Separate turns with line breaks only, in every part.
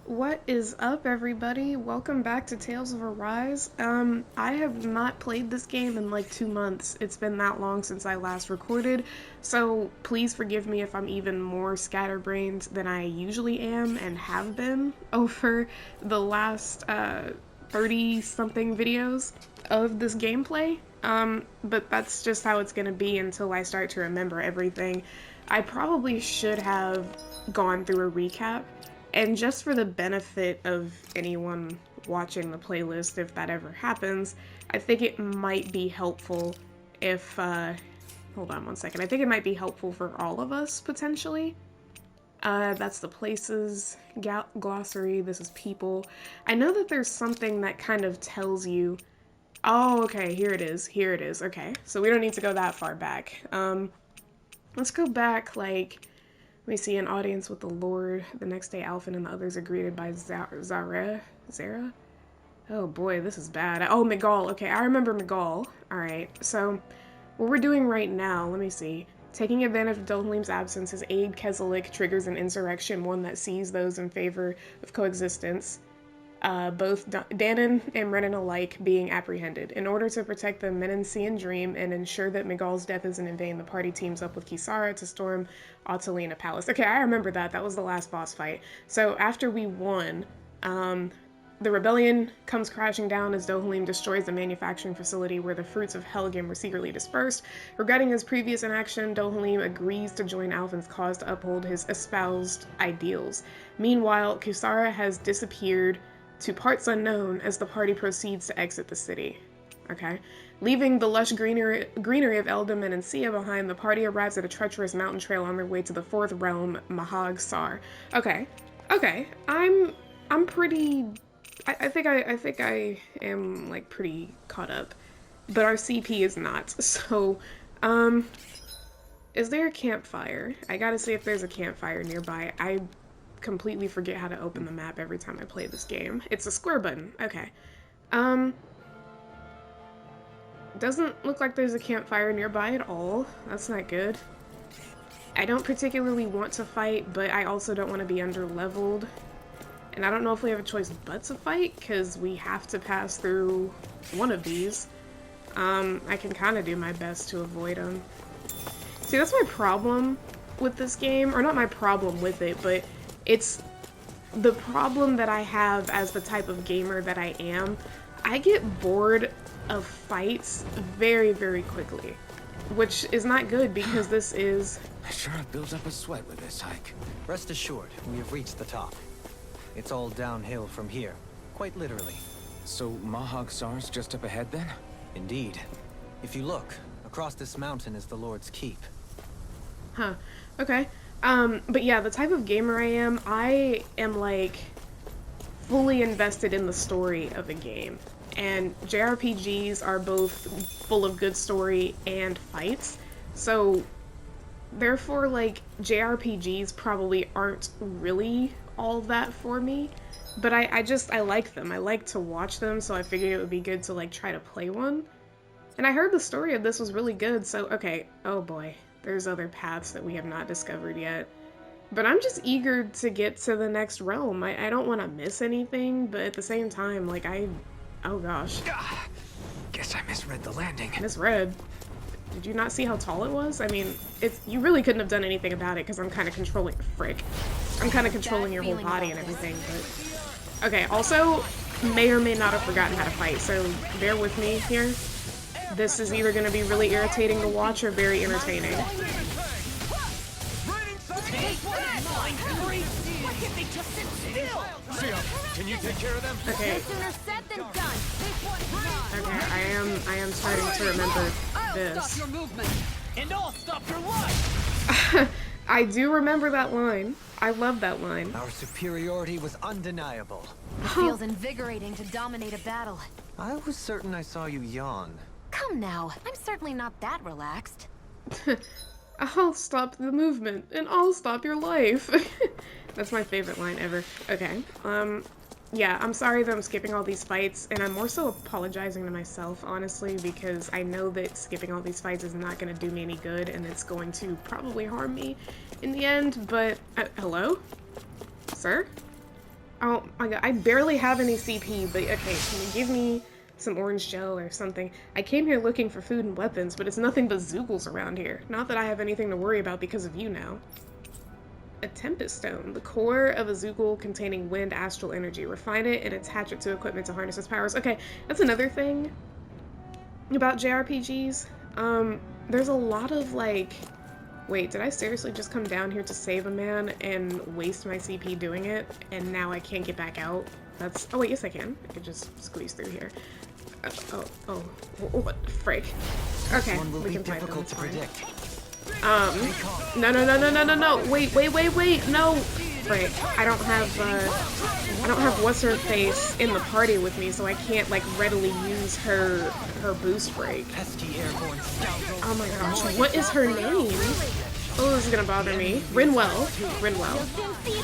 What is up, everybody? Welcome back to Tales of Arise. I have not played this game in like 2 months. It's been that long since I last recorded, so please forgive me if I'm even more scatterbrained than I usually am and have been over the last 30-something videos of this gameplay. But that's just how it's gonna be until I start to remember everything. I probably should have gone through a recap. And just for the benefit of anyone watching the playlist, if that ever happens, I think it might be helpful if, hold on one second. I think it might be helpful for all of us, potentially. That's the places, glossary, this is people. I know that there's something that kind of tells you, oh, okay, here it is, okay. So we don't need to go that far back. Let's go back, like, we see an audience with the Lord. The next day, Alphen and the others are greeted by Zara? Oh boy, this is bad. Oh, Miguel. Okay, I remember Miguel. Alright, so what we're doing right now, let me see. Taking advantage of Dohalim's absence, his aide Kezelik triggers an insurrection, one that sees those in favor of coexistence. Both Danon and Renan alike being apprehended. In order to protect the Menancian Dream and ensure that Miguel's death isn't in vain, the party teams up with Kisara to storm Autalina Palace. Okay, I remember that. That was the last boss fight. So after we won, the rebellion comes crashing down as Dohalim destroys the manufacturing facility where the fruits of Helgem were secretly dispersed. Regretting his previous inaction, Dohalim agrees to join Alphen's cause to uphold his espoused ideals. Meanwhile, Kisara has disappeared to parts unknown as the party proceeds to exit the city. Okay. Leaving the lush greenery of Eldam and Encia behind, the party arrives at a treacherous mountain trail on their way to the fourth realm, Mahag Sar. Okay. Okay. I'm pretty... I think I am, like, pretty caught up. But our CP is not. So, is there a campfire? I gotta see if there's a campfire nearby. I completely forget how to open the map every time I play this game. It's a square button. Okay. Doesn't look like there's a campfire nearby at all. That's not good. I don't particularly want to fight, but I also don't want to be under-leveled. And I don't know if we have a choice but to fight, because we have to pass through one of these. I can kind of do my best to avoid them. See, that's my problem with this game. Or not my problem with it, but it's the problem that I have as the type of gamer that I am. I get bored of fights very, very quickly, which is not good because this is...
I sure have built up a sweat with this hike.
Rest assured, we have reached the top. It's all downhill from here, quite literally.
So Mahag Sar's just up ahead then?
Indeed. If you look, across this mountain is the Lord's Keep.
Huh. Okay. But yeah, the type of gamer I am like fully invested in the story of a game. And JRPGs are both full of good story and fights. So therefore, like, JRPGs probably aren't really all that for me. But I like them. I like to watch them, so I figured it would be good to, like, try to play one. And I heard the story of this was really good, so okay. Oh boy. There's other paths that we have not discovered yet. But I'm just eager to get to the next realm. I don't want to miss anything, but at the same time, like, oh gosh.
Guess I misread the landing.
Misread? Did you not see how tall it was? I mean, you really couldn't have done anything about it because I'm kind of controlling... Frick. I'm kind of controlling your whole body and everything, but... Okay, also, may or may not have forgotten how to fight, so bear with me here. This is either going to be really irritating to watch or very entertaining.
Can you take care of them?
Okay. Okay, I am starting to remember this.
And I'll stop your life.
I do remember that line. I love that line.
Our superiority was undeniable.
It feels invigorating to dominate a battle.
I was certain I saw you yawn.
Come now, I'm certainly not that relaxed.
I'll stop the movement, and I'll stop your life. That's my favorite line ever. Okay, yeah, I'm sorry that I'm skipping all these fights, and I'm more so apologizing to myself, honestly, because I know that skipping all these fights is not going to do me any good, and it's going to probably harm me in the end, but... hello? Sir? Oh my god, I barely have any CP, but okay, can you give me some orange gel or something? I came here looking for food and weapons, but it's nothing but Zoogles around here. Not that I have anything to worry about because of you now. A Tempest Stone, the core of a Zoogle containing wind astral energy. Refine it and attach it to equipment to harness its powers. Okay, that's another thing about JRPGs. There's a lot of like... Wait, did I seriously just come down here to save a man and waste my CP doing it, and now I can't get back out? That's... Oh wait, yes I can. I could just squeeze through here. What the frick? Okay, we can fight them, it's fine. No, wait, no! Frick, I don't have what's-her-face in the party with me, so I can't, like, readily use her boost break. Oh my gosh, what is her name? Oh, this is gonna bother me. Rinwell.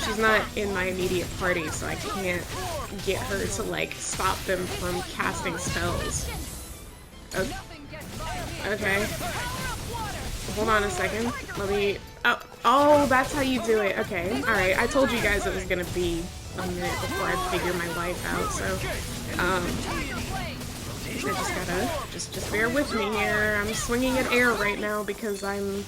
She's not in my immediate party, so I can't get her to, like, stop them from casting spells. Okay. Hold on a second. Let me... Oh, that's how you do it. Okay. Alright, I told you guys it was gonna be a minute before I figure my life out, so... I just gotta... Just bear with me here. I'm swinging at air right now because I'm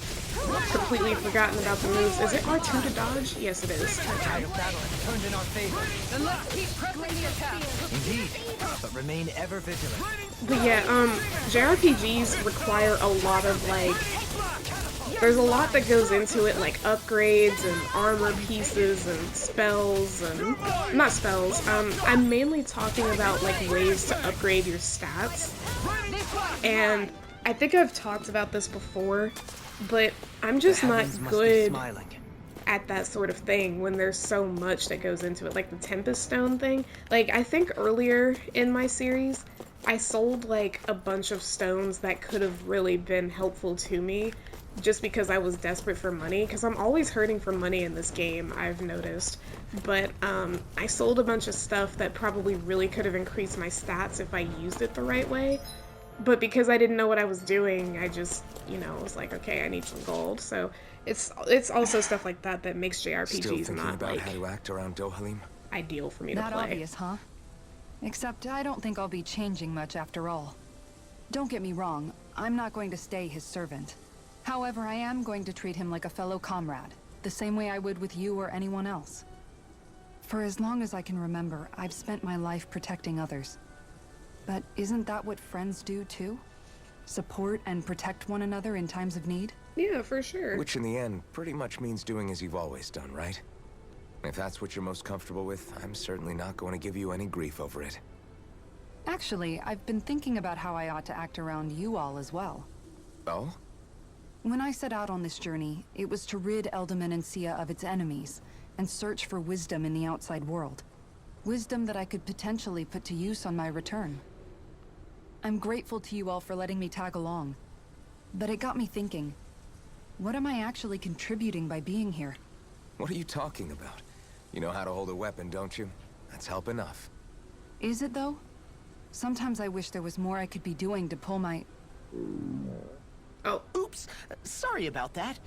completely forgotten about the moves. Is it R2 to dodge? Yes, it is. Okay.
Indeed, but remain ever vigilant.
But yeah, JRPGs require a lot of, like... There's a lot that goes into it, like upgrades and armor pieces and spells and... Not spells, I'm mainly talking about, like, ways to upgrade your stats. And I think I've talked about this before, but I'm just not good at that sort of thing when there's so much that goes into it, like the Tempest Stone thing. Like, I think earlier in my series, I sold, like, a bunch of stones that could have really been helpful to me, just because I was desperate for money, because I'm always hurting for money in this game, I've noticed. But I sold a bunch of stuff that probably really could have increased my stats if I used it the right way. But because I didn't know what I was doing, I just, you know, was like, okay, I need some gold. So it's also stuff like that that makes JRPGs not,
about
like,
how to act around Dohalim?
Ideal for me to play.
Not obvious, huh? Except I don't think I'll be changing much after all. Don't get me wrong, I'm not going to stay his servant. However, I am going to treat him like a fellow comrade, the same way I would with you or anyone else. For as long as I can remember, I've spent my life protecting others. But isn't that what friends do too? Support and protect one another in times of need?
Yeah, for sure.
Which in the end pretty much means doing as you've always done, right? If that's what you're most comfortable with, I'm certainly not going to give you any grief over it.
Actually, I've been thinking about how I ought to act around you all as well.
Oh?
When I set out on this journey, it was to rid Eldaman and Sia of its enemies, and search for wisdom in the outside world. Wisdom that I could potentially put to use on my return. I'm grateful to you all for letting me tag along, but it got me thinking, what am I actually contributing by being here?
What are you talking about? You know how to hold a weapon, don't you? That's help enough.
Is it though? Sometimes I wish there was more I could be doing to pull my...
Oh.
Oops, sorry about that.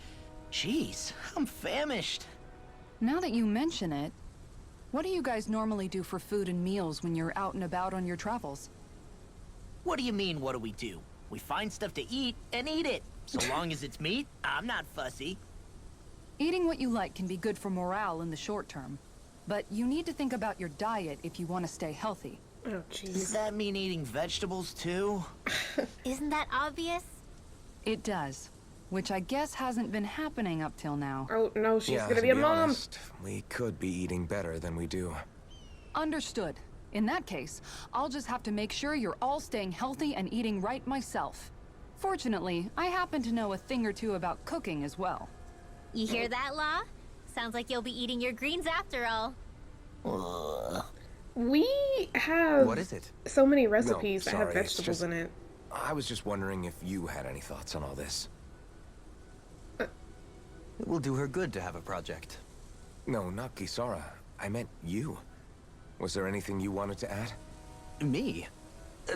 Jeez, I'm famished.
Now that you mention it, what do you guys normally do for food and meals when you're out and about on your travels?
What do you mean, what do we do? We find stuff to eat and eat it. So long as it's meat, I'm not fussy.
Eating what you like can be good for morale in the short term, but you need to think about your diet if you want to stay healthy.
Oh,
Does
jeez.
that mean eating vegetables too?
Isn't that obvious?
It does, which I guess hasn't been happening up till now.
Oh, no, she's
Yeah,
gonna
to
be a mom.
honest, we could be eating better than we do.
Understood. In that case, I'll just have to make sure you're all staying healthy and eating right myself. Fortunately, I happen to know a thing or two about cooking as well.
You hear that, Law? Sounds like you'll be eating your greens after all.
We have
What is it?
so many recipes that have
sorry, it's
vegetables
just-
in it.
I was just wondering if you had any thoughts on all this.
It will do her good to have a project.
No, not Kisara. I meant you. Was there anything you wanted to add?
Me?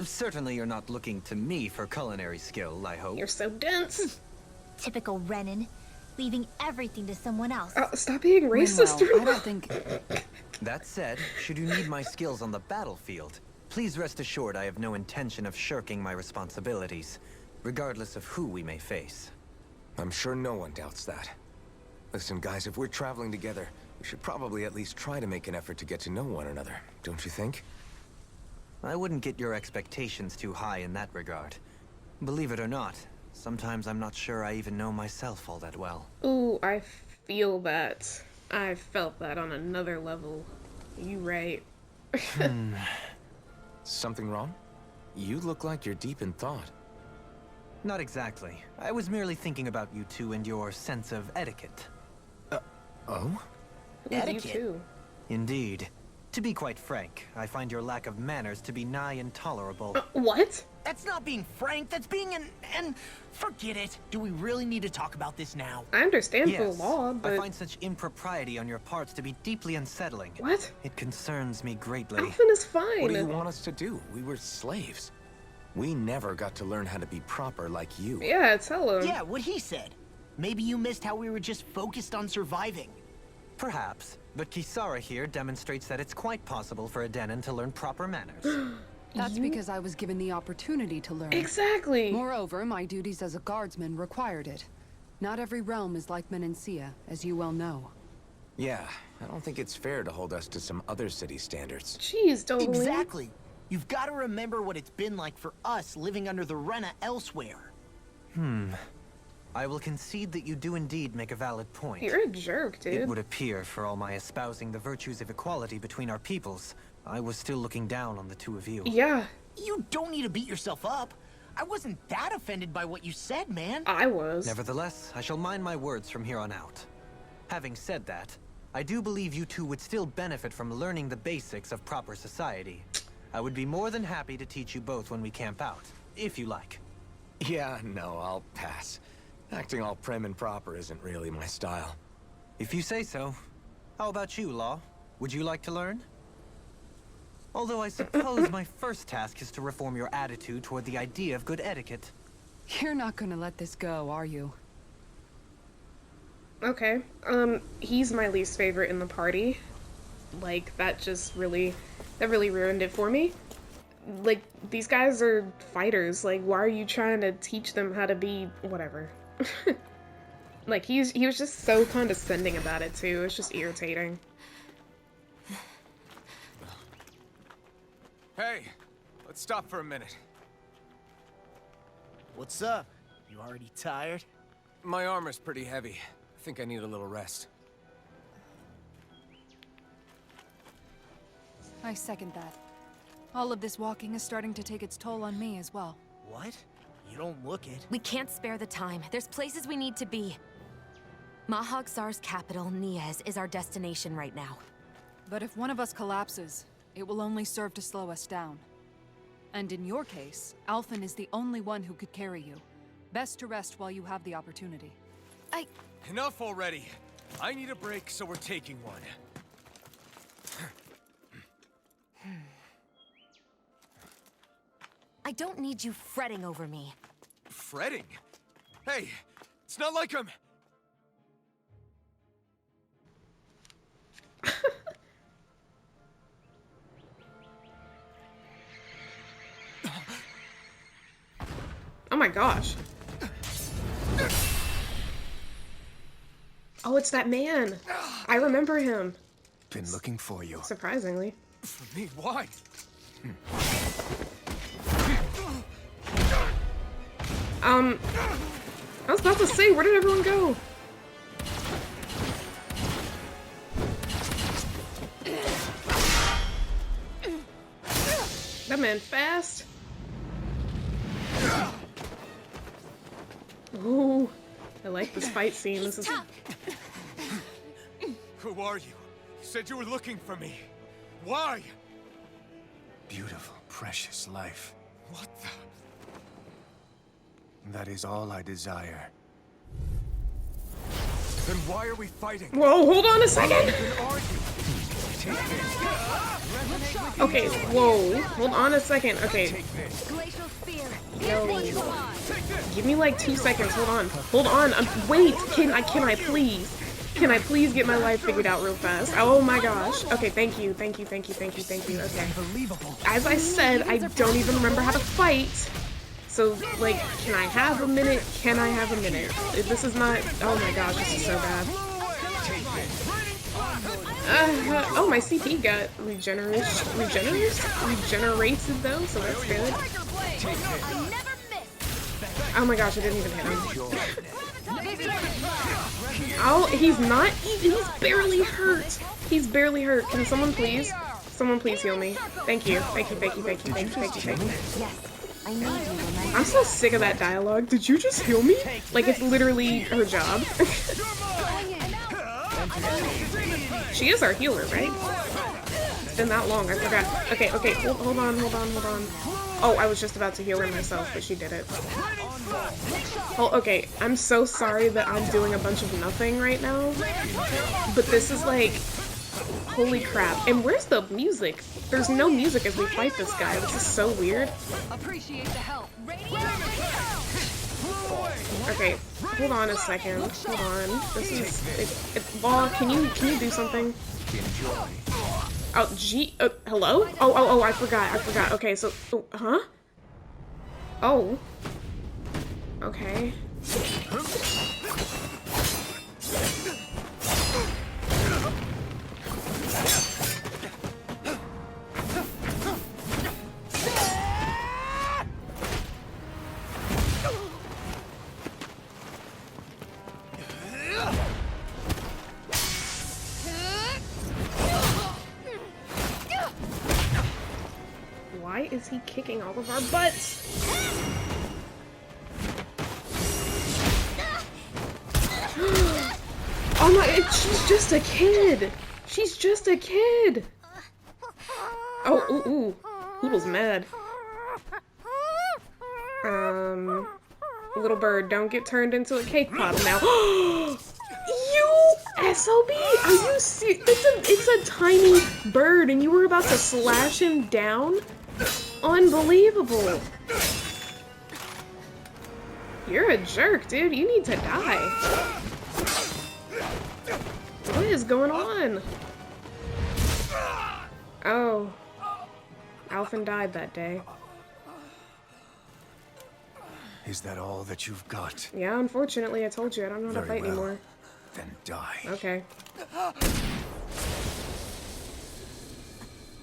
Certainly you're not looking to me for culinary skill, I hope.
You're so dense.
Typical Renan, leaving everything to someone else.
Stop being racist.
Meanwhile, I don't think...
That said, should you need my skills on the battlefield, please rest assured I have no intention of shirking my responsibilities, regardless of who we may face.
I'm sure no one doubts that. Listen, guys, if we're traveling together, we should probably at least try to make an effort to get to know one another, don't you think?
I wouldn't get your expectations too high in that regard. Believe it or not, sometimes I'm not sure I even know myself all that well.
Ooh, I feel that. I felt that on another level. You right.
Something wrong? You look like you're deep in thought.
Not exactly. I was merely thinking about you two and your sense of etiquette.
Oh?
Ooh, you
Etiquette?
too.
Indeed. To be quite frank, I find your lack of manners to be nigh intolerable.
What?
That's not being frank, that's being an... Forget it. Do we really need to talk about this now?
I understand the
Yes,
law,
I
but
find such impropriety on your parts to be deeply unsettling.
what?
It concerns me greatly.
Alphen is fine.
What do you want us to do? We were slaves. We never got to learn how to be proper like you.
Yeah, tell him.
Yeah, what he said. Maybe you missed how we were just focused on surviving.
Perhaps, but Kisara here demonstrates that it's quite possible for a Denon to learn proper manners.
That's because I was given the opportunity to learn.
Exactly.
Moreover, my duties as a guardsman required it. Not every realm is like Menencia, as you well know.
Yeah, I don't think it's fair to hold us to some other city standards.
Jeez, Dolan.
Exactly. You've got to remember what it's been like for us living under the Rena elsewhere.
I will concede that you do indeed make a valid point.
You're a jerk, dude.
It would appear, for all my espousing the virtues of equality between our peoples, I was still looking down on the two of you.
Yeah,
You don't need to beat yourself up. I wasn't that offended by what you said, man.
I was.
Nevertheless, I shall mind my words from here on out. Having said that, I do believe you two would still benefit from learning the basics of proper society. I would be more than happy to teach you both when we camp out, if you like.
Yeah, no, I'll pass. Acting all prim and proper isn't really my style.
If you say so. How about you, Law? Would you like to learn? Although I suppose my first task is to reform your attitude toward the idea of good etiquette.
You're not gonna let this go, are you?
Okay. He's my least favorite in the party. Like, that really ruined it for me. Like, these guys are fighters. Like, why are you trying to teach them how to be whatever? Like, he was just so condescending about it, too. It's just irritating.
Hey, let's stop for a minute.
What's up? You already tired?
My armor's pretty heavy. I think I need a little rest.
I second that. All of this walking is starting to take its toll on me as well.
What? You don't look it.
We can't spare the time. There's places we need to be. Mahag Sar's capital, Niez, is our destination right now.
But if one of us collapses, it will only serve to slow us down. And in your case, Alphen is the only one who could carry you. Best to rest while you have the opportunity.
Enough already. I need a break, so we're taking one.
I don't need you fretting over me.
Fretting? Hey, it's not like I'm...
Oh my gosh. Oh, it's that man. I remember him.
Been looking for you.
Surprisingly.
For me? Why?
I was about to say, where did everyone go? That man fast. Ooh, I like this fight scene. This is
Who are you? You said you were looking for me. Why?
Beautiful, precious life.
What the...
That is all I desire.
Then why are we fighting?
Whoa, hold on a second.
Who are you? Take this.
Okay, whoa, hold on a second. Okay,
Take this.
Glacial Spear!
give me like 2 seconds. Hold on. Wait, can I please? Can I please get my life figured out real fast? Oh my gosh. Okay, thank you. Okay.
Unbelievable.
As I said, I don't even remember how to fight. So, like, can I have a minute? Can I have a minute? This is not... Oh my gosh, this is so bad. Oh, my CP got regenerated though, so that's good. Oh my gosh, I didn't even hit him. Oh, he's not... He's barely hurt. He's barely hurt. Can someone please heal me? Thank you. Thank you. I'm so sick of that dialogue. Did you just heal me? Like, it's literally her job. She is our healer, right? It's been that long, I forgot. Okay, hold on. Oh, I was just about to heal her myself, but she did it. Oh, okay, I'm so sorry that I'm doing a bunch of nothing right now. But this is like... Holy crap. And where's the music? There's no music as we fight this guy. This is so weird.
Appreciate the help.
Okay, hold on a second. Hold on. This is... Law, can you do something? Oh, gee... hello? Oh, I forgot. Okay, so... Oh, huh? Oh. Okay. Why is he kicking all of our butts? Oh my, she's just a kid! She's just a kid! Oh, ooh. Poodle's mad. Little bird, don't get turned into a cake pop now. You SOB! Are you serious? It's a tiny bird and you were about to slash him down? Unbelievable! You're a jerk, dude. You need to die. What is going on? Oh. Alphen died that day.
Is that all that you've got?
Yeah, unfortunately, I told you I don't know how to
Very
fight
well.
anymore.
Then die.
Okay.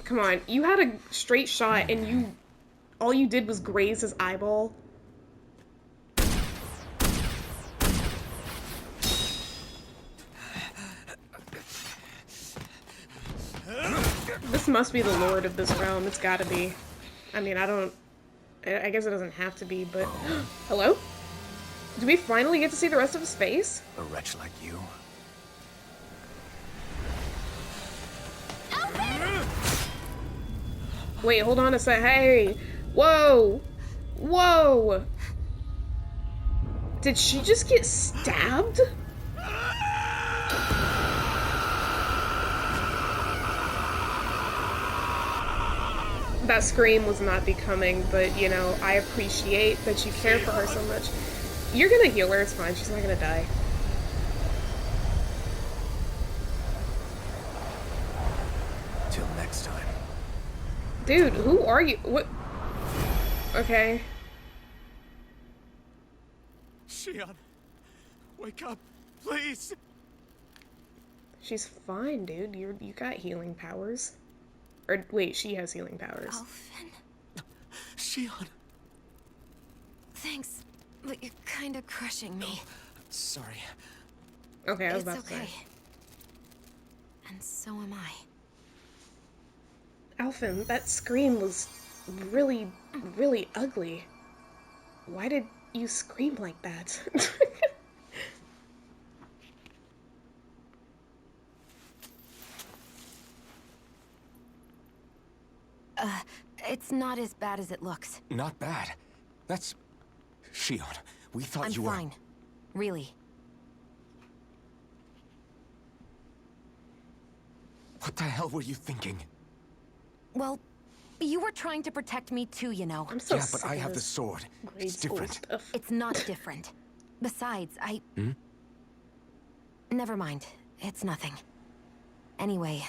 Come on, you had a straight shot and all you did was graze his eyeball. This must be the lord of this realm, it's gotta be. I mean, I guess it doesn't have to be, but... Hello? Do we finally get to see the rest of his face?
A wretch like you?
Wait, hold on a sec. Hey! Whoa! Whoa! Did she just get stabbed? That scream was not becoming, but, you know, I appreciate that you care for her so much. You're gonna heal her, it's fine. She's not gonna die.
Till next time.
Dude, who are you? What? Okay.
Shionne, wake up, please.
She's fine, dude. You got healing powers. Or wait, she has healing powers.
Alphen.
Shionne.
Thanks, but you're kind of crushing me.
Sorry.
Okay, I was
It's
about to
okay.
say.
And so am I.
Alphen, that scream was really, really ugly. Why did you scream like that?
It's not as bad as it looks.
Not bad. That's... Shionne, we thought
I'm
you were...
fine. Really.
What the hell were you thinking?
Well, you were trying to protect me too, you know.
I'm so
Yeah, but
sick
I
of
have the
this
sword.
grade
It's
school
different.
stuff.
It's not different. Besides, Never mind. It's nothing. Anyway,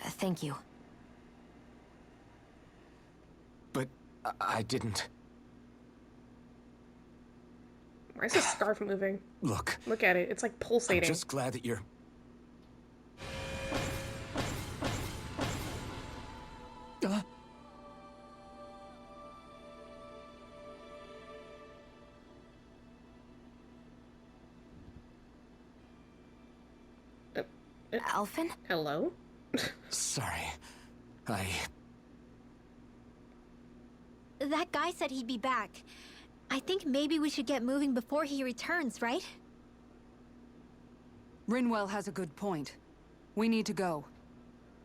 thank you.
But I didn't...
Why is this scarf moving?
Look,
Look at it. It's like pulsating.
I'm just glad that you're...
Alphen?
Hello?
Sorry.
That guy said he'd be back. I think maybe we should get moving before he returns, right?
Rinwell has a good point. We need to go.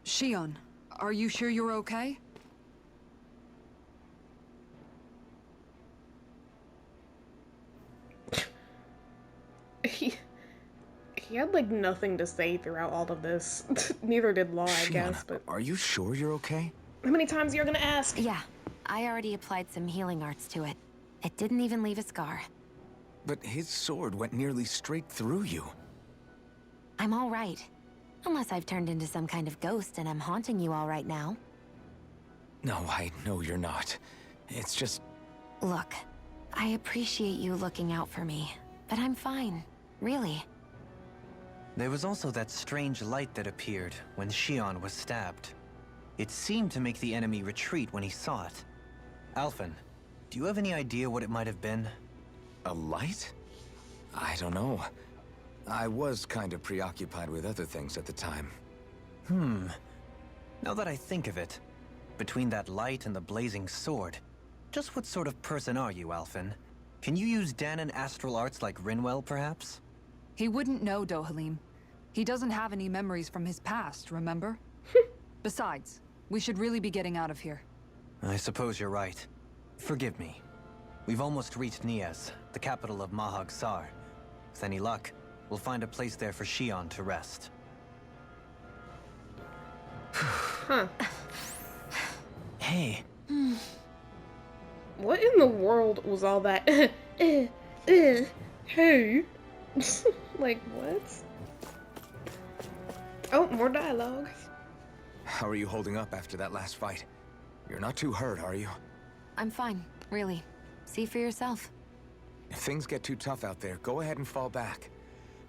Shion, are you sure you're okay?
He had like nothing to say throughout all of this. Neither did Law, I guess, but
Are you sure you're okay?
how many times you're gonna ask?
Yeah, I already applied some healing arts to it. It didn't even leave a scar.
But his sword went nearly straight through you.
I'm all right. Unless I've turned into some kind of ghost and I'm haunting you all right now.
No, I know you're not. It's just...
Look, I appreciate you looking out for me, but I'm fine. Really.
There was also that strange light that appeared when Shion was stabbed. It seemed to make the enemy retreat when he saw it. Alphen, do you have any idea what it might have been?
A light? I don't know. I was kind of preoccupied with other things at the time.
Now that I think of it, between that light and the blazing sword, just what sort of person are you, Alphen? Can you use Dahnan astral arts like Rinwell, perhaps?
He wouldn't know, Dohalim. He doesn't have any memories from his past, remember? Besides, we should really be getting out of here.
I suppose you're right. Forgive me. We've almost reached Niez, the capital of Mahag Sar. With any luck, we'll find a place there for Shion to rest.
Huh.
Hey.
What in the world was all that? Hey. Like, what? Oh, more dialogue.
How are you holding up after that last fight? You're not too hurt, are you?
I'm fine, really. See for yourself.
If things get too tough out there, go ahead and fall back.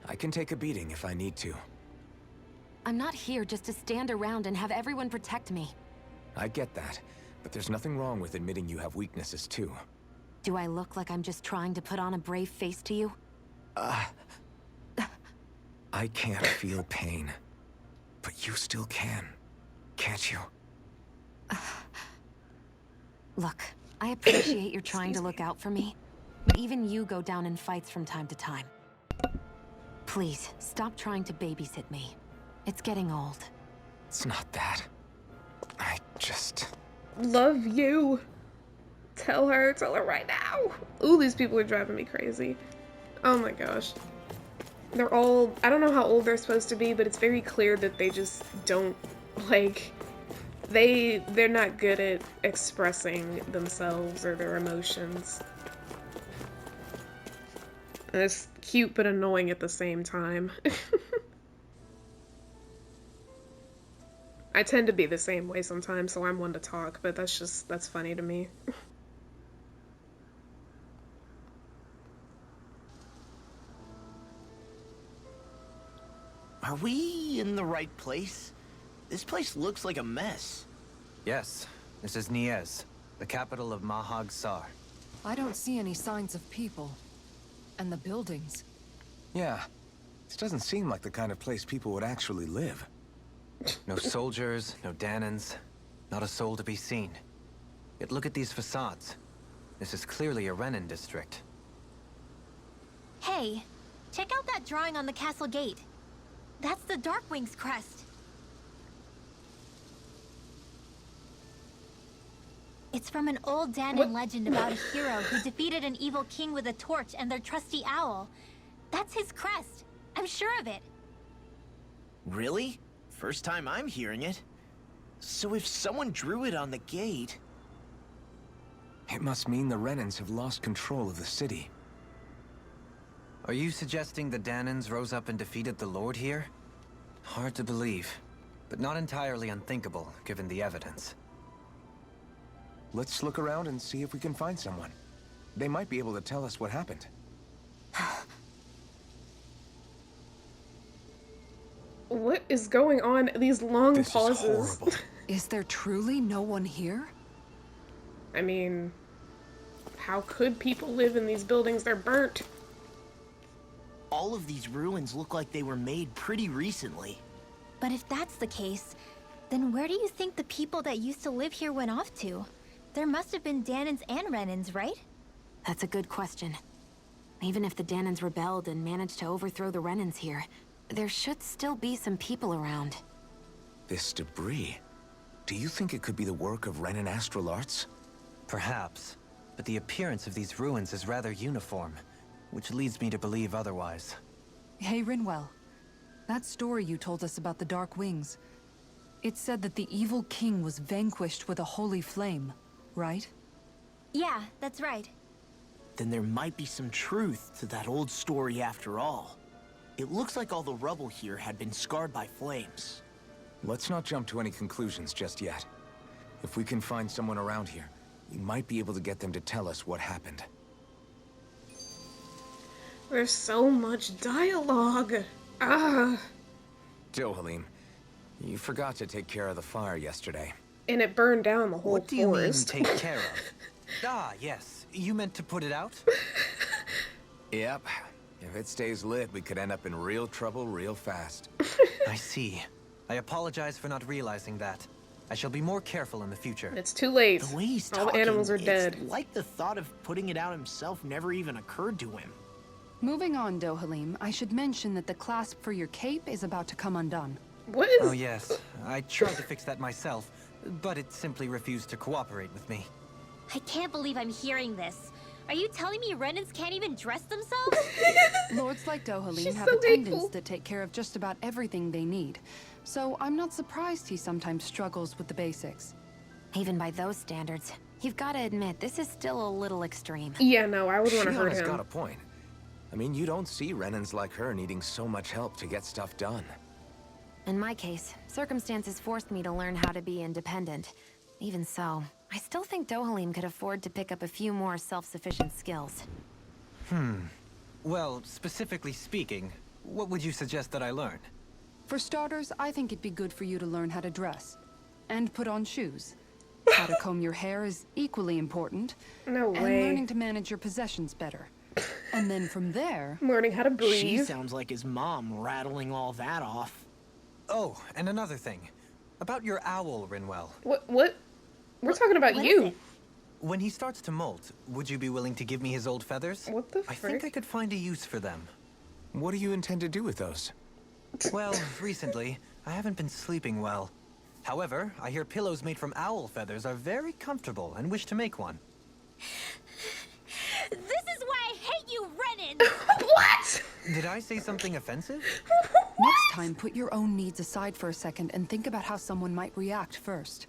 I can take a beating if I need to.
I'm not here just to stand around and have everyone protect me.
I get that, but there's nothing wrong with admitting you have weaknesses too.
Do I look like I'm just trying to put on a brave face to you?
I can't feel pain. But you still can, can't you?
Look, I appreciate you're trying to look out for me, but even you go down in fights from time to time. Please, stop trying to babysit me. It's getting old.
It's not that. I just...
Love you. Tell her right now. Ooh, these people are driving me crazy. Oh my gosh. They're all, I don't know how old they're supposed to be, but it's very clear that they just don't, like, they're not good at expressing themselves or their emotions. And it's cute but annoying at the same time. I tend to be the same way sometimes, so I'm one to talk, but that's funny to me.
Are we in the right place? This place looks like a mess.
Yes, this is Niez, the capital of Mahag Sar.
I don't see any signs of people. And the buildings.
Yeah, this doesn't seem like the kind of place people would actually live.
No soldiers, no Dahnans, not a soul to be seen. Yet look at these facades. This is clearly a Renan district.
Hey, check out that drawing on the castle gate. That's the Darkwing's crest. It's from an old Dahnan legend about a hero who defeated an evil king with a torch and their trusty owl. That's his crest. I'm sure of it.
Really? First time I'm hearing it. So if someone drew it on the gate...
It must mean the Renans have lost control of the city.
Are you suggesting the Dahnans rose up and defeated the Lord here? Hard to believe, but not entirely unthinkable, given the evidence.
Let's look around and see if we can find someone. They might be able to tell us what happened.
What is going on? These long
This
pauses.
is horrible.
Is there truly no one here?
I mean, how could people live in these buildings? They're burnt.
All of these ruins look like they were made pretty recently.
But if that's the case, then where do you think the people that used to live here went off to? There must have been Danans and Renans, right?
That's a good question. Even if the Danans rebelled and managed to overthrow the Renans here, there should still be some people around.
This debris. Do you think it could be the work of Renan Astral Arts?
Perhaps, but the appearance of these ruins is rather uniform, which leads me to believe otherwise.
Hey, Rinwell. That story you told us about the Dark Wings. It said that the evil king was vanquished with a holy flame, right?
Yeah, that's right.
Then there might be some truth to that old story after all. It looks like all the rubble here had been scarred by flames.
Let's not jump to any conclusions just yet. If we can find someone around here, we might be able to get them to tell us what happened.
There's so much dialogue. Ah.
Dohalim, you forgot to take care of the fire yesterday.
And it burned down the whole
What do you mean,
forest.
take care of? Ah, yes. You meant to put it out?
Yep. If it stays lit, we could end up in real trouble real fast.
I see. I apologize for not realizing that. I shall be more careful in the future.
It's too late.
The way he's
All
talking,
the animals are
it's
dead.
like the thought of putting it out himself never even occurred to him.
Moving on, Dohalim, I should mention that the clasp for your cape is about to come undone.
What is...
Oh yes, I tried to fix that myself, but it simply refused to cooperate with me.
I can't believe I'm hearing this. Are you telling me Renans can't even dress themselves?
Lords like Dohalim
She's
have
so
attendants
hateful.
that take care of just about everything they need. So I'm not surprised he sometimes struggles with the basics.
Even by those standards, you've got to admit this is still a little extreme.
Yeah, no, I would want to hurt
Shionna's
him.
got a point. I mean, you don't see Renans like her needing so much help to get stuff done.
In my case, circumstances forced me to learn how to be independent. Even so, I still think Dohalim could afford to pick up a few more self-sufficient skills.
Well, specifically speaking, what would you suggest that I learn?
For starters, I think it'd be good for you to learn how to dress. And put on shoes. How to comb your hair is equally important.
No
And
way.
learning to manage your possessions better. And then from there...
I'm learning how to
She
breathe.
sounds like his mom rattling all that off.
Oh, and another thing. About your owl, Rinwell.
What? We're talking about
What is
you.
it?
When he starts to molt, would you be willing to give me his old feathers?
What the
I think
frick?
I could find a use for them.
What do you intend to do with those?
Well, recently, I haven't been sleeping well. However, I hear pillows made from owl feathers are very comfortable and wish to make one.
This is why I hate you, Renans!
What?
Did I say something offensive?
Next time, put your own needs aside for a second and think about how someone might react first.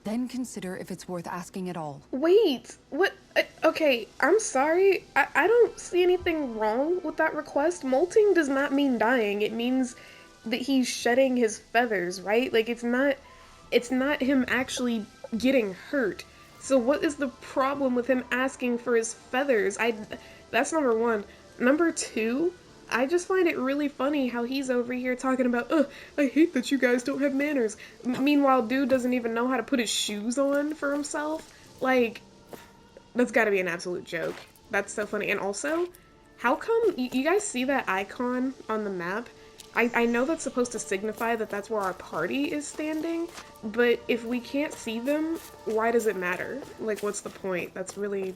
Then consider if it's worth asking at all.
Wait, what? Okay, I'm sorry. I don't see anything wrong with that request. Molting does not mean dying. It means that he's shedding his feathers, right? Like, it's not him actually getting hurt. So what is the problem with him asking for his feathers? That's number one. Number two, I just find it really funny how he's over here talking about, I hate that you guys don't have manners. Meanwhile, dude doesn't even know how to put his shoes on for himself. Like, that's gotta be an absolute joke. That's so funny. And also, how come, you guys see that icon on the map? I know that's supposed to signify that that's where our party is standing, but if we can't see them, why does it matter? Like, what's the point? That's really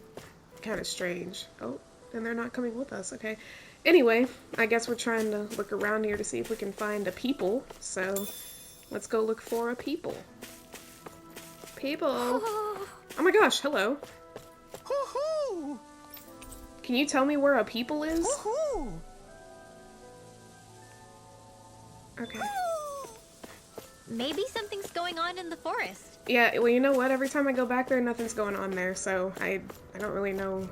kind of strange. Oh, and they're not coming with us, okay. Anyway, I guess we're trying to look around here to see if we can find a people, so let's go look for a people. People! Oh my gosh, hello.
Hoo-hoo!
Can you tell me where a people is?
Hoo-hoo!
Okay.
Maybe something's going on in the forest.
Yeah, well, you know what? Every time I go back there, nothing's going on there, so I don't really know.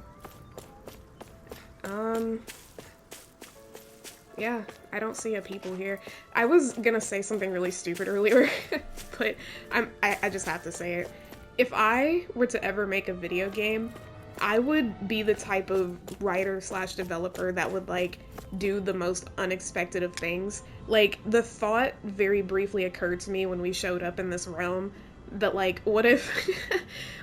Yeah, I don't see a people here. I was gonna say something really stupid earlier, but I just have to say it. If I were to ever make a video game, I would be the type of writer slash developer that would like do the most unexpected of things. Like, the thought very briefly occurred to me when we showed up in this realm that like, what if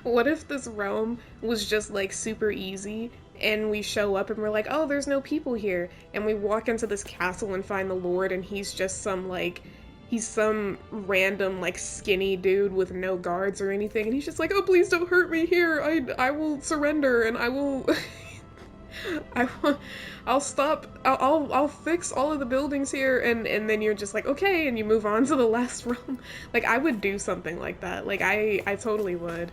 what if this realm was just like super easy and we show up and we're like, oh, there's no people here, and we walk into this castle and find the Lord and he's just he's some random, like, skinny dude with no guards or anything, and he's just like, oh, please don't hurt me here, I will surrender, and I will, I'll fix all of the buildings here, and then you're just like, okay, and you move on to the last realm. Like, I would do something like that, like, I totally would.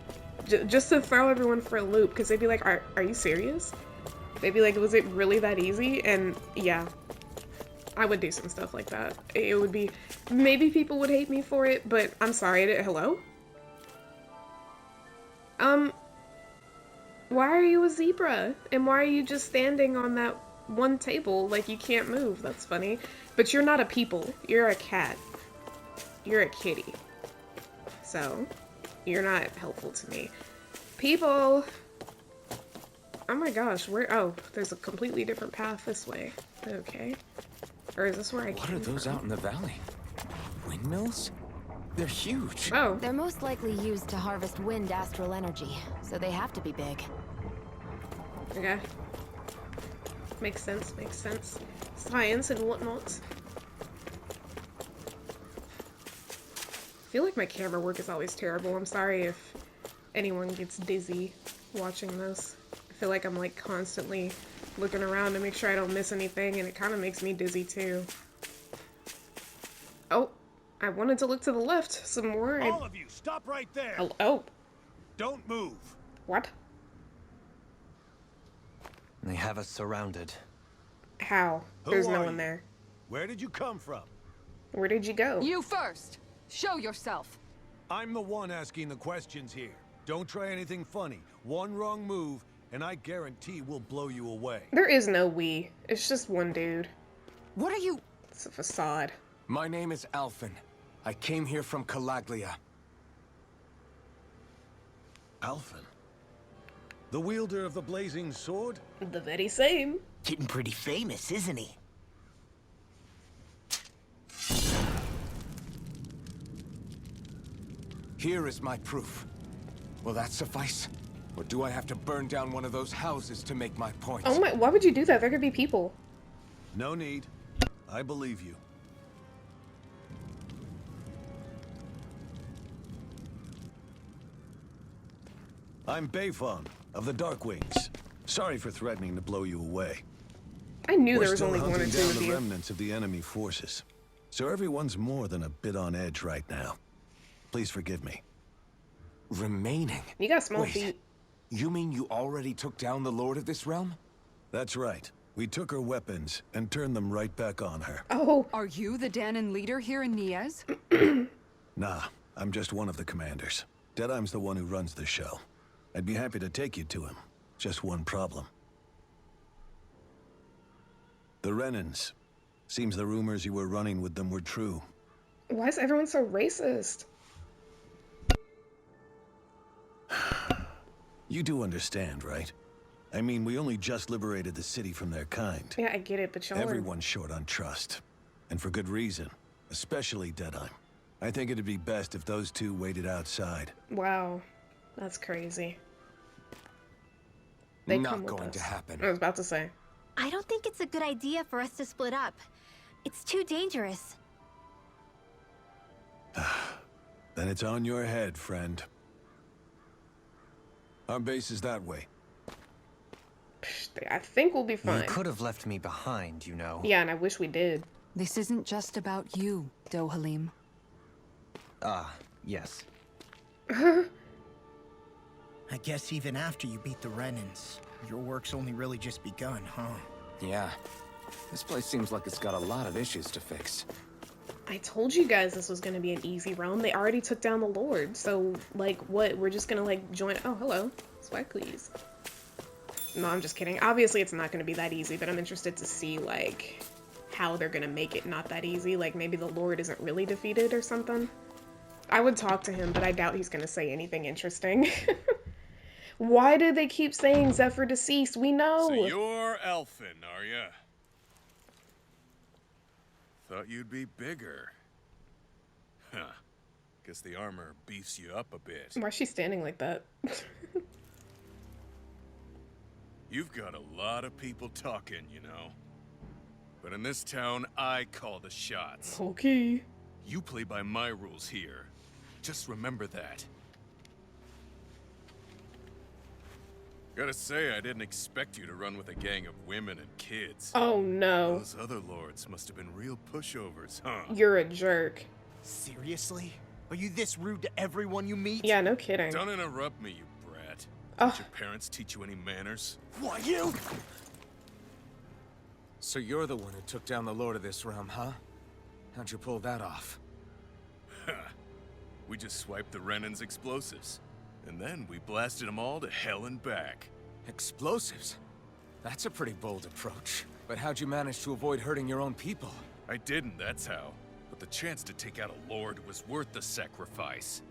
Just to throw everyone for a loop, because they'd be like, are you serious? They'd be like, was it really that easy? And yeah. I would do some stuff like that. It would be, maybe people would hate me for it, but I'm sorry. Hello? Why are you a zebra? And why are you just standing on that one table like you can't move? That's funny. But you're not a people. You're a cat. You're a kitty. So, you're not helpful to me. People! Oh my gosh, where? Oh, there's a completely different path this way. Okay. Or is this where I came from?
What are those out in the valley? Windmills? They're huge.
Oh.
They're most likely used to harvest wind astral energy, so they have to be big.
Okay. Makes sense, makes sense. Science and whatnot. I feel like my camera work is always terrible. I'm sorry if anyone gets dizzy watching this. I feel like I'm like constantly looking around to make sure I don't miss anything, and it kind of makes me dizzy too. Oh, I wanted to look to the left some more.
All of you, stop right there.
Oh.
Don't move.
What?
They have us surrounded.
How? There's no one there.
Where did you come from?
Where did you go?
You first! Show yourself!
I'm the one asking the questions here. Don't try anything funny. One wrong move, and I guarantee we'll blow you away.
There is no we. It's just one dude.
What are you—
It's a facade.
My name is Alphen. I came here from Calaglia.
Alphen? The wielder of the blazing sword?
The very same.
Getting pretty famous, isn't he?
Here is my proof. Will that suffice? Or do I have to burn down one of those houses to make my point?
Oh my, why would you do that? There could be people.
No need. I believe you. I'm Beifong of the Darkwings. Sorry for threatening to blow you away.
I knew
We're
there was
still
only one or
hunting
two
down
of
the
you.
remnants of the enemy forces. So everyone's more than a bit on edge right now. Please forgive me.
Remaining?
You got small
Wait,
feet.
you mean you already took down the Lord of this realm?
That's right. We took her weapons and turned them right back on her.
Oh.
Are you the Danon leader here in Niez?
Nah, I'm just one of the commanders. Deadeye's the one who runs the show. I'd be happy to take you to him. Just one problem. The Renans. Seems the rumors you were running with them were true.
Why is everyone so racist?
You do understand, right? I mean, we only just liberated the city from their kind.
Yeah, I get it, but y'all
Everyone's short on trust. And for good reason. Especially Deadeye. I think it'd be best if those two waited outside.
Wow. That's crazy.
Not going to happen.
I was about to say.
I don't think it's a good idea for us to split up. It's too dangerous.
Then it's on your head, friend. Our base is that way.
I think we'll be fine.
You could have left me behind, you know.
Yeah, and I wish we did.
This isn't just about you, Dohalim.
Ah, yes.
I guess even after you beat the Renans, your work's only really just begun, huh?
Yeah. This place seems like it's got a lot of issues to fix.
I told you guys this was gonna be an easy realm. They already took down the Lord, so, like, what? We're just gonna, like, join— Oh, hello. Swag, please. No, I'm just kidding. Obviously, it's not gonna be that easy, but I'm interested to see, like, how they're gonna make it not that easy. Like, maybe the Lord isn't really defeated or something. I would talk to him, but I doubt he's gonna say anything interesting. Why do they keep saying Zephyr deceased? We know!
So you're Elfin, are ya? Thought you'd be bigger. Huh. Guess the armor beefs you up a bit.
Why is she standing like that?
You've got a lot of people talking, you know. But in this town, I call the shots.
Okay.
You play by my rules here. Just remember that. Gotta say, I didn't expect you to run with a gang of women and kids.
Oh no.
Those other lords must have been real pushovers, huh?
You're a jerk.
Seriously? Are you this rude to everyone you meet?
Yeah, no kidding.
Don't interrupt me, you brat.
Oh.
Did your parents teach you any manners?
Why, you?
So you're the one who took down the Lord of this realm, huh? How'd you pull that off?
We just swiped the Renan's explosives. And then we blasted them all to hell and back.
Explosives? That's a pretty bold approach. But how'd you manage to avoid hurting your own people?
I didn't, that's how. But the chance to take out a lord was worth the sacrifice.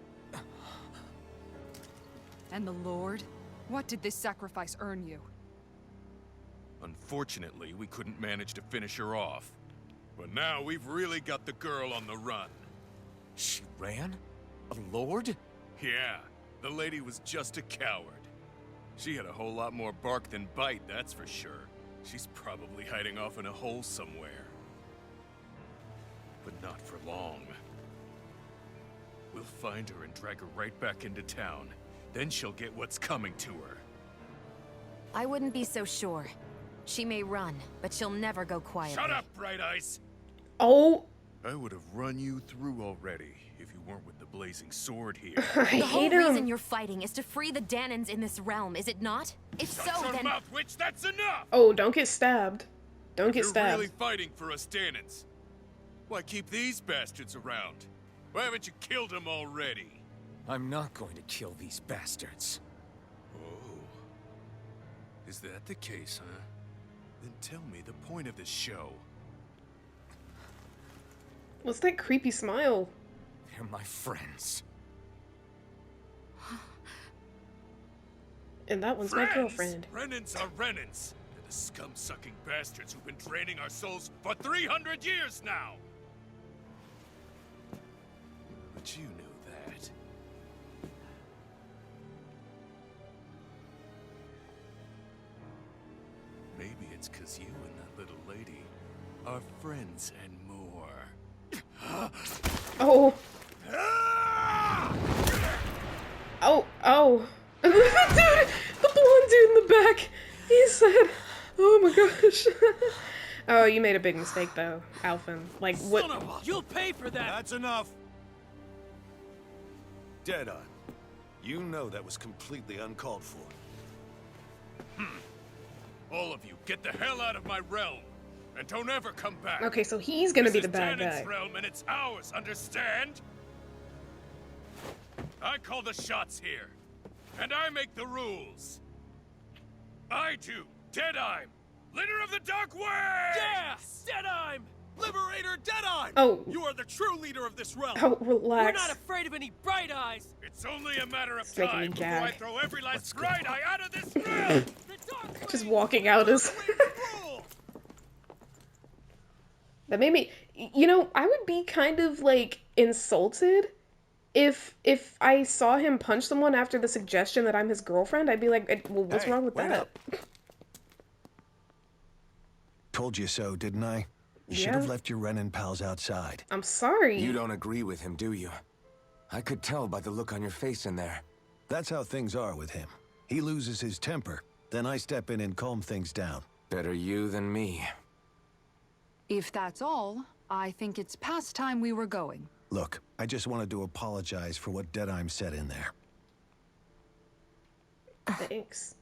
And the Lord? What did this sacrifice earn you?
Unfortunately, we couldn't manage to finish her off. But now we've really got the girl on the run.
She ran? A lord?
Yeah, the lady was just a coward. She had a whole lot more bark than bite, that's for sure. She's probably hiding off in a hole somewhere. But not for long. We'll find her and drag her right back into town. Then she'll get what's coming to her.
I wouldn't be so sure. She may run, but she'll never go quietly.
Shut up, Bright Eyes!
Oh.
I would have run you through already if you weren't with the blazing sword here.
I
The whole
hate
reason
him.
you're fighting is to free the Danans in this realm, is it not? If so,
Shut your
then...
mouth, witch! That's enough!
Oh, don't get stabbed. Don't get
You're
stabbed.
really fighting for us Danans. Why keep these bastards around? Why haven't you killed them already?
I'm not going to kill these bastards.
Oh. Is that the case, huh? Then tell me the point of this show.
What's that creepy smile?
They're my friends.
And that one's my girlfriend.
Renans are Renans. They're the scum-sucking bastards who've been draining our souls for 300 years now. But you knew that. Maybe it's 'cause you and that little lady are friends and more.
Oh. Oh, oh. Dude, the blonde dude in the back. He said, oh my gosh. Oh, you made a big mistake though, Alphen. Like, what?
You'll pay for that!
That's enough! Deadeye, you know that was completely uncalled for.
All of you, get the hell out of my realm! And don't ever come back!
Okay, so he's gonna be
This
the bad
is
guy.
Danan's realm and it's ours, understand? I call the shots here. And I make the rules. I do, Deadeye, leader of the Dark Way!
Yeah! Deadeye! Liberator Deadeye!
Oh.
You are the true leader of this realm!
Oh,
We're
relax.
not afraid of any bright eyes!
It's only a matter of
It's making me
time before I
gag.
throw every last bright eye out of this realm!
The Dark
Just
Way
walking out is...
rule!
That made me... You know, I would be kind of, like, insulted if I saw him punch someone after the suggestion that I'm his girlfriend. I'd be like, well, what's
Hey,
wrong with
wait
that?
up. Told you so, didn't I? You should
Yeah.
have left your Renan pals outside.
I'm sorry.
You don't agree with him, do you? I could tell by the look on your face in there.
That's how things are with him. He loses his temper, then I step in and calm things down.
Better you than me.
If that's all, I think it's past time we were going.
Look, I just wanted to apologize for what Deadeye said in there.
Thanks.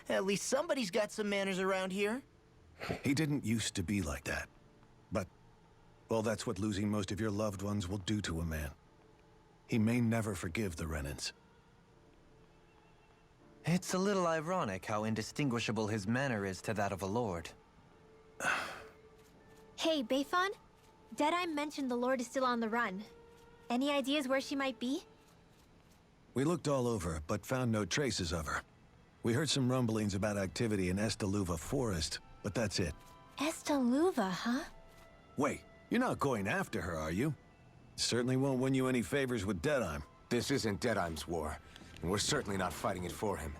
At least somebody's got some manners around here.
He didn't used to be like that. But, well, that's what losing most of your loved ones will do to a man. He may never forgive the Renans.
It's a little ironic how indistinguishable his manner is to that of a lord.
Hey, Bayfon? Deadeye mentioned the Lord is still on the run. Any ideas where she might be?
We looked all over, but found no traces of her. We heard some rumblings about activity in Estaluva Forest, but that's it.
Estaluva, huh?
Wait, you're not going after her, are you? Certainly won't win you any favors with Deadeye.
This isn't Deadeye's war, and we're certainly not fighting it for him.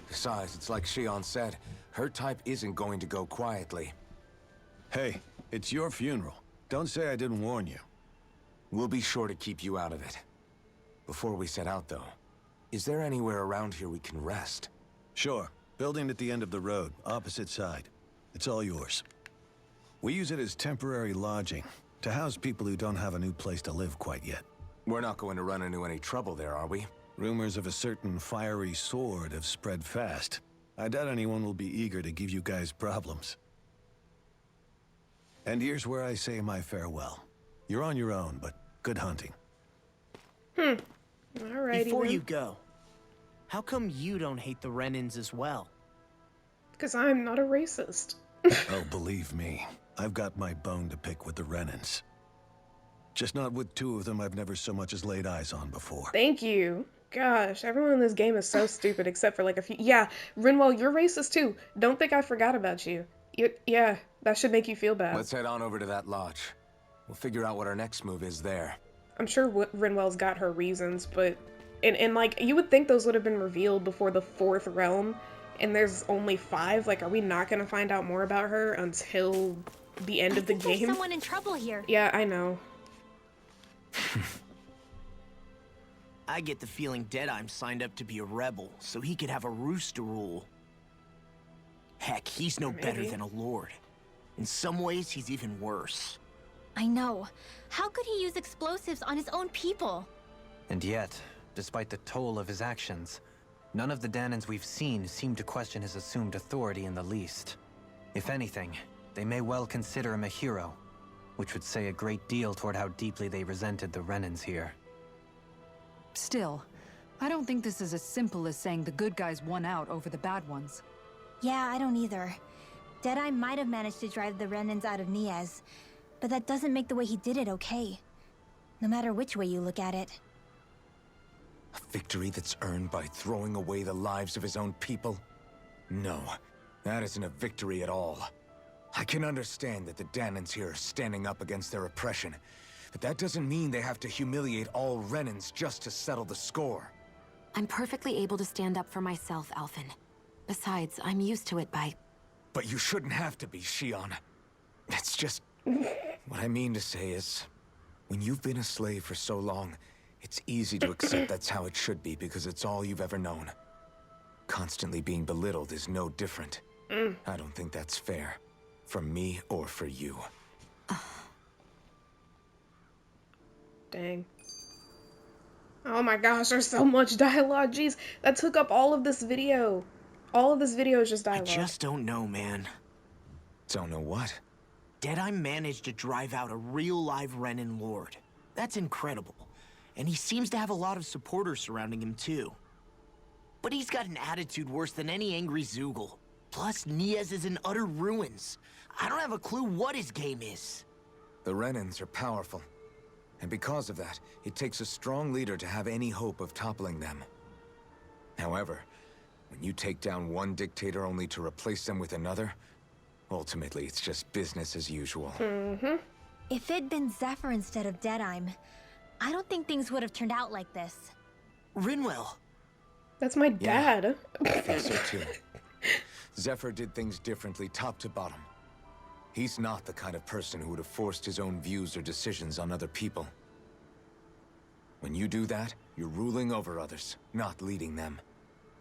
Besides, it's like Shion said, her type isn't going to go quietly.
Hey, it's your funeral. Don't say I didn't warn you.
We'll be sure to keep you out of it. Before we set out, though, is there anywhere around here we can rest?
Sure. Building at the end of the road, opposite side. It's all yours. We use it as temporary lodging, to house people who don't have a new place to live quite yet.
We're not going to run into any trouble there, are we?
Rumors of a certain fiery sword have spread fast. I doubt anyone will be eager to give you guys problems. And here's where I say my farewell. You're on your own, but good hunting.
Alrighty
Before
then.
you go, how come you don't hate the Renans as well?
Because I'm not a racist.
Oh, believe me, I've got my bone to pick with the Renans. Just not with two of them I've never so much as laid eyes on before.
Thank you. Gosh, everyone in this game is so stupid except for like a few. Yeah, Rinwell, you're racist too. Don't think I forgot about you. Yeah, that should make you feel bad.
Let's head on over to that lodge. We'll figure out what our next move is there.
I'm sure Rinwell's got her reasons, but... And like, you would think those would have been revealed before the 4th realm, and there's only 5. Like, are we not gonna find out more about her until the end of the
There's
game?
someone in trouble here.
Yeah, I know.
I get the feeling Deadeye signed up to be a rebel, so he could have a roost to rule. Heck, he's no better
Maybe.
than a lord. In some ways, he's even worse.
I know. How could he use explosives on his own people?
And yet, despite the toll of his actions, none of the Danans we've seen seem to question his assumed authority in the least. If anything, they may well consider him a hero, which would say a great deal toward how deeply they resented the Renans here.
Still, I don't think this is as simple as saying the good guys won out over the bad ones.
Yeah, I don't either. Deadeye might have managed to drive the Renans out of Niez, but that doesn't make the way he did it okay. No matter which way you look at it.
A victory that's earned by throwing away the lives of his own people? No, that isn't a victory at all. I can understand that the Danans here are standing up against their oppression, but that doesn't mean they have to humiliate all Renans just to settle the score.
I'm perfectly able to stand up for myself, Alphen. Besides, I'm used to it by...
But you shouldn't have to be, Shion. It's just... What I mean to say is, when you've been a slave for so long, it's easy to accept that's how it should be because it's all you've ever known. Constantly being belittled is no different. I don't think that's fair. For me or for you.
Dang. Oh my gosh, there's so much dialogue. Jeez, that took up all of this video. All of this video is just dialogue.
I just don't know, man.
Don't know what?
Deadeye managed to drive out a real live Renan lord. That's incredible. And he seems to have a lot of supporters surrounding him too. But he's got an attitude worse than any angry Zoogle. Plus, Niez is in utter ruins. I don't have a clue what his game is.
The Renans are powerful. And because of that, it takes a strong leader to have any hope of toppling them. However, when you take down one dictator only to replace them with another, ultimately it's just business as usual.
If it'd been Zephyr instead of Deadeye, I don't think things would have turned out like this.
Rinwell.
That's my dad.
I think so too. Zephyr did things differently top to bottom. He's not the kind of person who would have forced his own views or decisions on other people. When you do that, you're ruling over others, not leading them.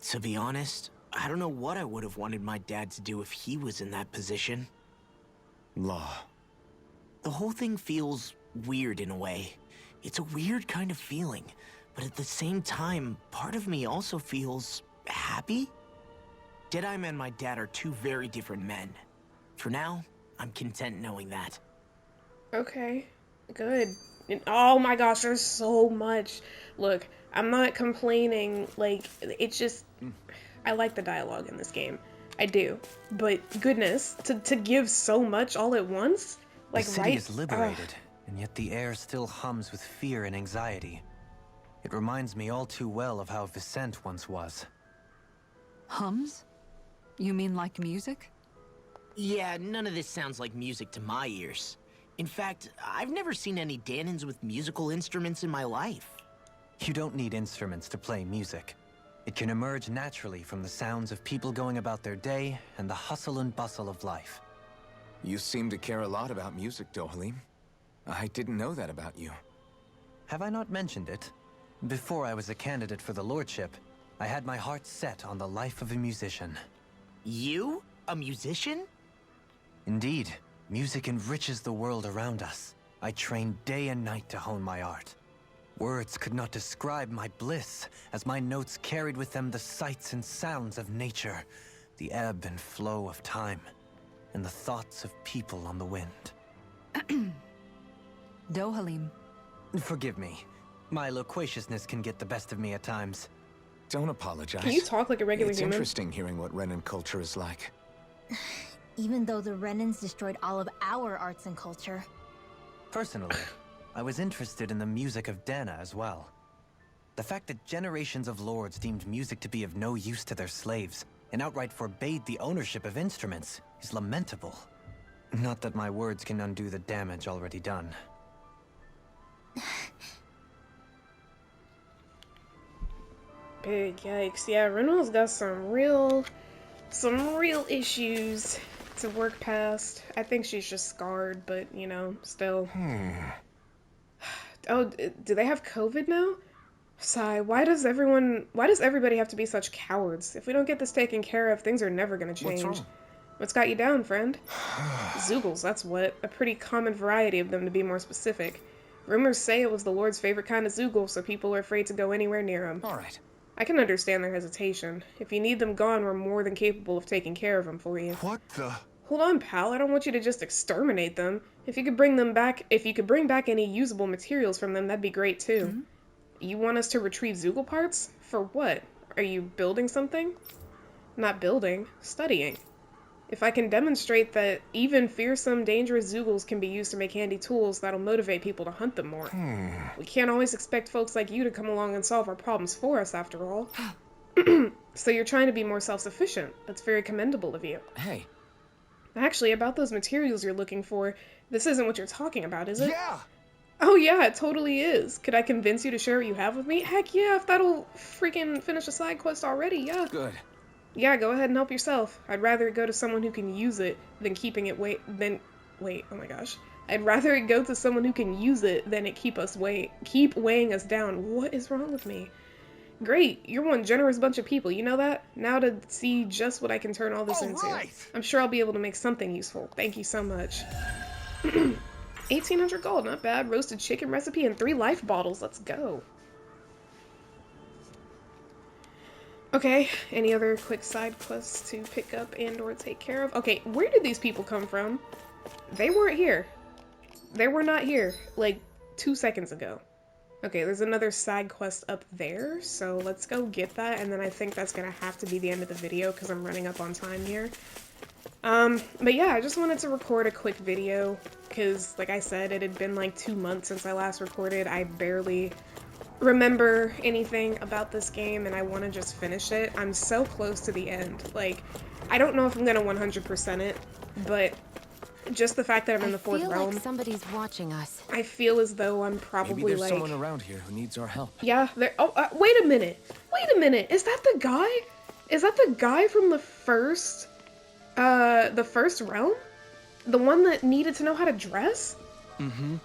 To be honest, I don't know what I would have wanted my dad to do if he was in that position.
Law.
The whole thing feels weird in a way. It's a weird kind of feeling, but at the same time, part of me also feels happy. Deadeye and my dad are two very different men. For now, I'm content knowing that.
Okay, good. And, oh my gosh, there's so much. Look, I'm not complaining, like, it's just, I like the dialogue in this game. I do. But goodness, to give so much all at once, Like,
the city
right?
is liberated, and yet the air still hums with fear and anxiety. It reminds me all too well of how Vicente once was.
Hums? You mean like music?
Yeah, none of this sounds like music to my ears. In fact, I've never seen any Dahnans with musical instruments in my life.
You don't need instruments to play music. It can emerge naturally from the sounds of people going about their day and the hustle and bustle of life.
You seem to care a lot about music, Dohalim. I didn't know that about you.
Have I not mentioned it? Before I was a candidate for the lordship, I had my heart set on the life of a musician.
You? A musician?
Indeed, music enriches the world around us. I trained day and night to hone my art. Words could not describe my bliss, as my notes carried with them the sights and sounds of nature, the ebb and flow of time, and the thoughts of people on the wind.
Dohalim.
Forgive me. My loquaciousness can get the best of me at times.
Don't apologize.
Can you talk like a regular
It's
human?
interesting hearing what Renan culture is like.
Even though the Renans destroyed all of our arts and culture.
Personally, I was interested in the music of Dana as well. The fact that generations of lords deemed music to be of no use to their slaves and outright forbade the ownership of instruments is lamentable. Not that my words can undo the damage already done.
Big yikes. Yeah, Renal's got some real issues to work past. I think she's just scarred, but, you know, still. Oh, do they have COVID now? Sigh, why does everybody have to be such cowards? If we don't get this taken care of, things are never gonna change.
What's wrong?
What's got you down, friend? Zeugles, that's what. A pretty common variety of them, to be more specific. Rumors say it was the Lord's favorite kind of Zeugle, so people are afraid to go anywhere near them.
All right.
I can understand their hesitation. If you need them gone, we're more than capable of taking care of them for you.
What the?
Hold on, pal. I don't want you to just exterminate them. If you could bring back any usable materials from them, that'd be great too.
Mm-hmm.
You want us to retrieve Zeugle parts? For what? Are you building something? Not building, studying. If I can demonstrate that even fearsome, dangerous Zeugles can be used to make handy tools, that'll motivate people to hunt them more. We can't always expect folks like you to come along and solve our problems for us, after all. So you're trying to be more self-sufficient. That's very commendable of you.
Hey.
Actually, about those materials you're looking for, this isn't what you're talking about, is it?
Yeah!
Oh yeah, it totally is. Could I convince you to share what you have with me? Heck yeah, if that'll freaking finish a side quest already, yeah.
Good.
Yeah, go ahead and help yourself. I'd rather it go to someone who can use it than keeping it wait, oh my gosh. I'd rather it go to someone who can use it than it keep weighing us down. What is wrong with me? Great, you're one generous bunch of people, you know that? Now to see just what I can turn all this into.
Right.
I'm sure I'll be able to make something useful. Thank you so much. 1,800 gold, not bad. Roasted chicken recipe and 3 life bottles. Let's go. Okay, any other quick side quests to pick up and or take care of? Okay, where did these people come from? They weren't here. They were not here, like, 2 seconds ago. Okay, there's another side quest up there, so let's go get that, and then I think that's gonna have to be the end of the video, because I'm running up on time here. But yeah, I just wanted to record a quick video, because, like I said, it had been like 2 months since I last recorded. I barely remember anything about this game, and I want to just finish it. I'm so close to the end. Like, I don't know if I'm gonna 100% it, but just the fact that I'm in the 4th realm,
like somebody's watching us.
I feel as though I'm probably
Maybe there's
like...
someone around here who needs our help.
Yeah, there... Oh, wait a minute! Wait a minute! Is that the guy? Is that the guy from the first realm? The one that needed to know how to dress?
Mm-hmm.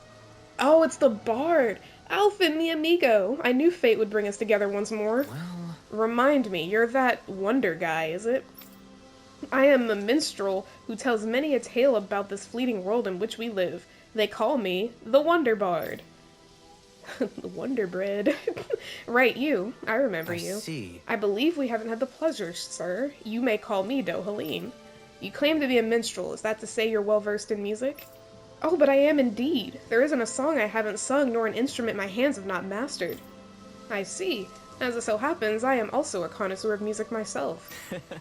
Oh, it's the bard! Alphen, the amigo! I knew fate would bring us together once more.
Well...
Remind me, you're that wonder guy, is it? I am a minstrel who tells many a tale about this fleeting world in which we live. They call me the Wonder Bard. The Wonder Bread. Right, you. I remember you.
I see.
I believe we haven't had the pleasure, sir. You may call me Dohalim. You claim to be a minstrel. Is that to say you're well-versed in music? Oh, but I am indeed. There isn't a song I haven't sung, nor an instrument my hands have not mastered. I see. As it so happens, I am also a connoisseur of music myself.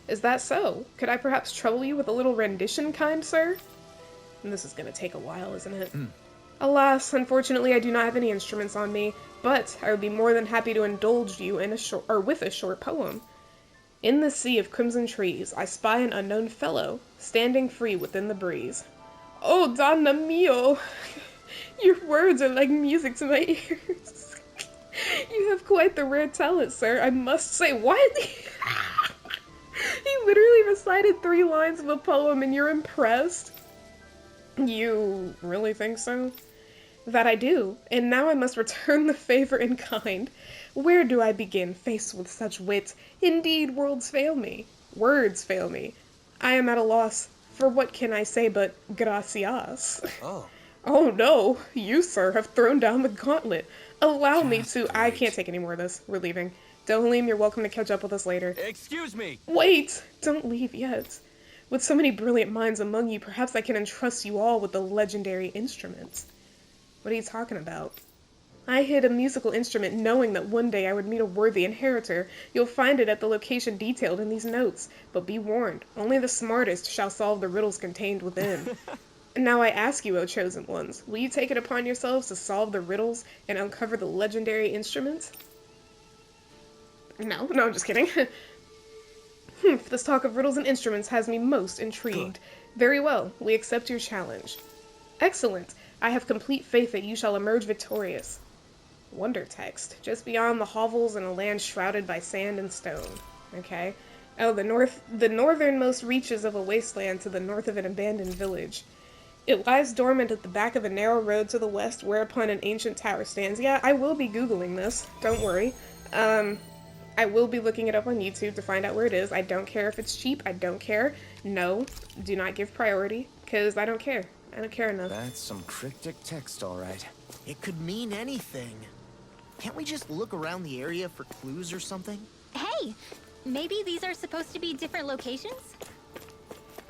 Is that so? Could I perhaps trouble you with a little rendition, kind sir? And this is gonna take a while, isn't it? Alas, unfortunately I do not have any instruments on me, but I would be more than happy to indulge you in with a short poem. In the sea of crimson trees, I spy an unknown fellow, standing free within the breeze. Oh, Donna mio! Your words are like music to my ears. You have quite the rare talent, sir, I must say. What? He literally recited 3 lines of a poem and you're impressed? You really think so? That I do, and now I must return the favor in kind. Where do I begin, faced with such wit? Indeed, words fail me. Words fail me. I am at a loss, for what can I say but gracias?
Oh.
Oh no, you, sir, have thrown down the gauntlet. Allow me to— I can't take any more of this. We're leaving. Dohalim, you're welcome to catch up with us later.
Excuse me!
Wait! Don't leave yet. With so many brilliant minds among you, perhaps I can entrust you all with the legendary instruments. What are you talking about? I hid a musical instrument knowing that one day I would meet a worthy inheritor. You'll find it at the location detailed in these notes. But be warned, only the smartest shall solve the riddles contained within. Now I ask you, O chosen ones, will you take it upon yourselves to solve the riddles and uncover the legendary instruments? No, I'm just kidding. This talk of riddles and instruments has me most intrigued. Very well, we accept your challenge. Excellent. I have complete faith that you shall emerge victorious. Wonder text. Just beyond the hovels in a land shrouded by sand and stone. Okay. Oh, the northernmost reaches of a wasteland to the north of an abandoned village. It lies dormant at the back of a narrow road to the west, whereupon an ancient tower stands. Yeah, I will be Googling this. Don't worry. I will be looking it up on YouTube to find out where it is. I don't care if it's cheap. I don't care. No, do not give priority, because I don't care. I don't care enough.
That's some cryptic text, all right.
It could mean anything. Can't we just look around the area for clues or something?
Hey, maybe these are supposed to be different locations?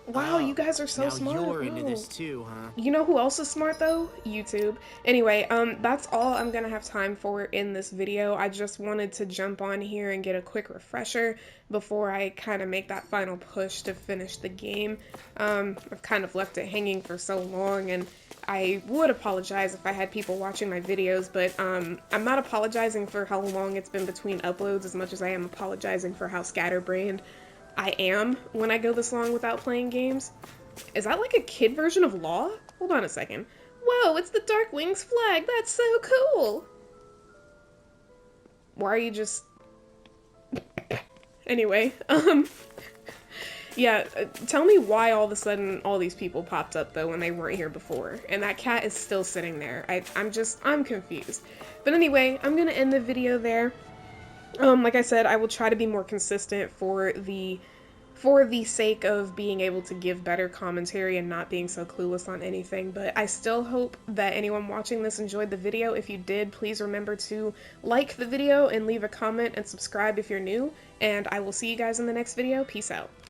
Wow, you guys are so
now
smart.
You're into
Oh.
this too, huh?
You know who else is smart though? YouTube. Anyway, that's all I'm gonna have time for in this video. I just wanted to jump on here and get a quick refresher before I kind of make that final push to finish the game. I've kind of left it hanging for so long, and I would apologize if I had people watching my videos, but I'm not apologizing for how long it's been between uploads as much as I am apologizing for how scatterbrained I am when I go this long without playing games. Is that like a kid version of Law? Hold on a second. Whoa, it's the Darkwings flag! That's so cool! Why are you just... Anyway, yeah, tell me why all of a sudden all these people popped up though when they weren't here before. And that cat is still sitting there. I'm confused. But anyway, I'm gonna end the video there. Like I said, I will try to be more consistent for the sake of being able to give better commentary and not being so clueless on anything. But I still hope that anyone watching this enjoyed the video. If you did, please remember to like the video and leave a comment and subscribe if you're new. And I will see you guys in the next video. Peace out.